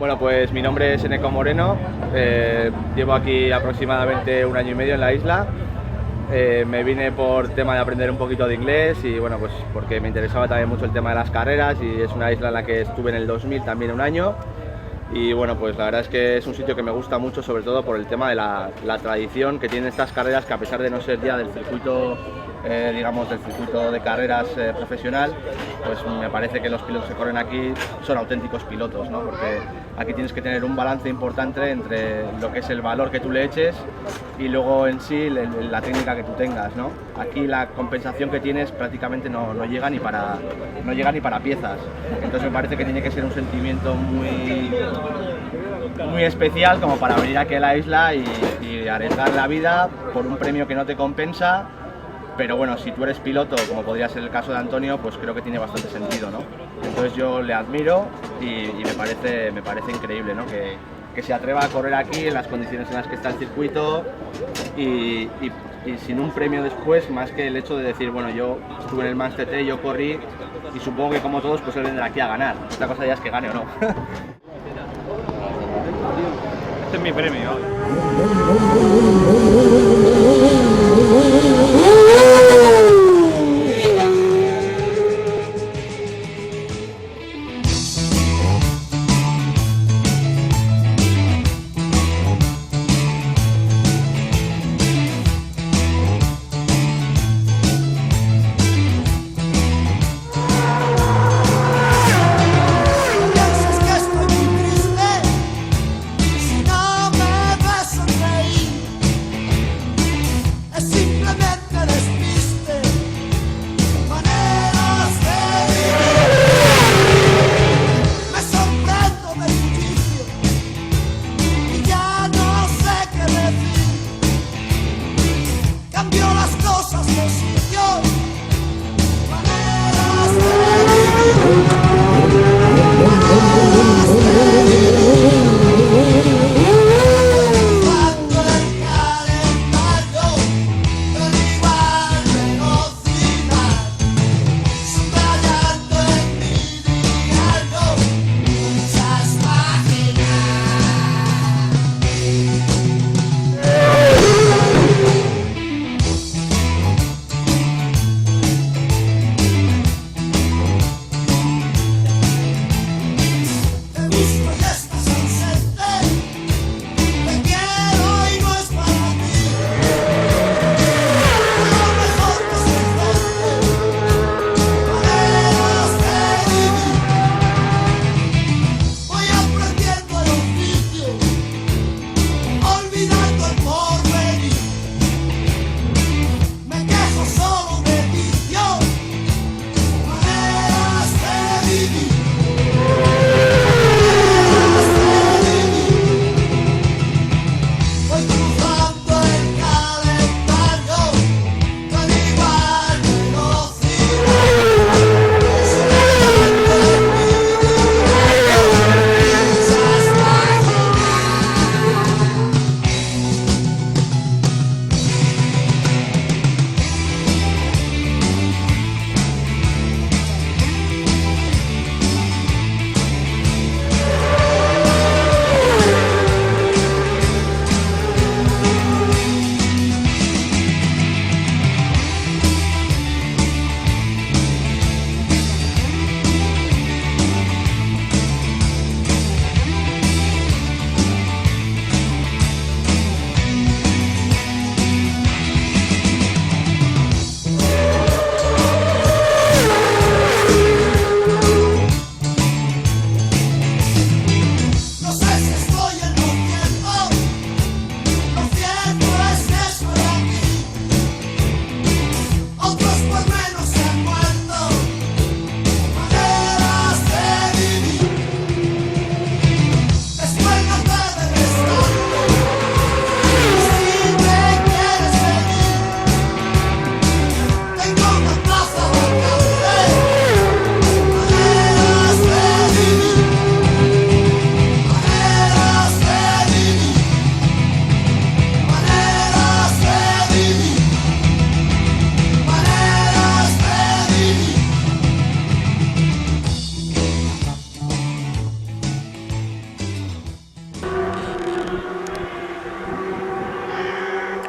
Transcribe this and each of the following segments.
Bueno, pues mi nombre es Eneco Moreno, llevo aquí aproximadamente 1 año y medio en la isla. Me vine por tema de aprender un poquito de inglés y bueno, pues porque me interesaba también mucho el tema de las carreras y es una isla en la que estuve en el 2000 también 1 año. Y bueno, pues la verdad es que es un sitio que me gusta mucho, sobre todo por el tema de la tradición que tienen estas carreras, que a pesar de no ser ya del circuito, digamos, del circuito de carreras profesional, pues me parece que los pilotos que corren aquí son auténticos pilotos, ¿no? Porque aquí tienes que tener un balance importante entre lo que es el valor que tú le eches y luego en sí la técnica que tú tengas, ¿no? Aquí la compensación que tienes prácticamente no llega ni para piezas, entonces me parece que tiene que ser un sentimiento muy especial como para venir aquí a la isla y arriesgar la vida por un premio que no te compensa. Pero bueno, si tú eres piloto, como podría ser el caso de Antonio, pues creo que tiene bastante sentido, ¿no? Entonces yo le admiro y me parece increíble, ¿no? Que se atreva a correr aquí en las condiciones en las que está el circuito y sin un premio después, más que el hecho de decir, bueno, yo estuve en el Mans TT, yo corrí y supongo que como todos pues él vendrá aquí a ganar. Otra cosa ya es que gane o no. Este es mi premio.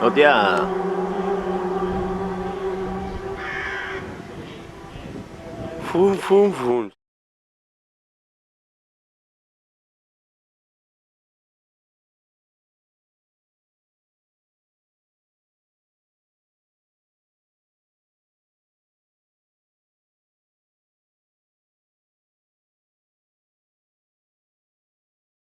Hostia. Fum, fum, fum.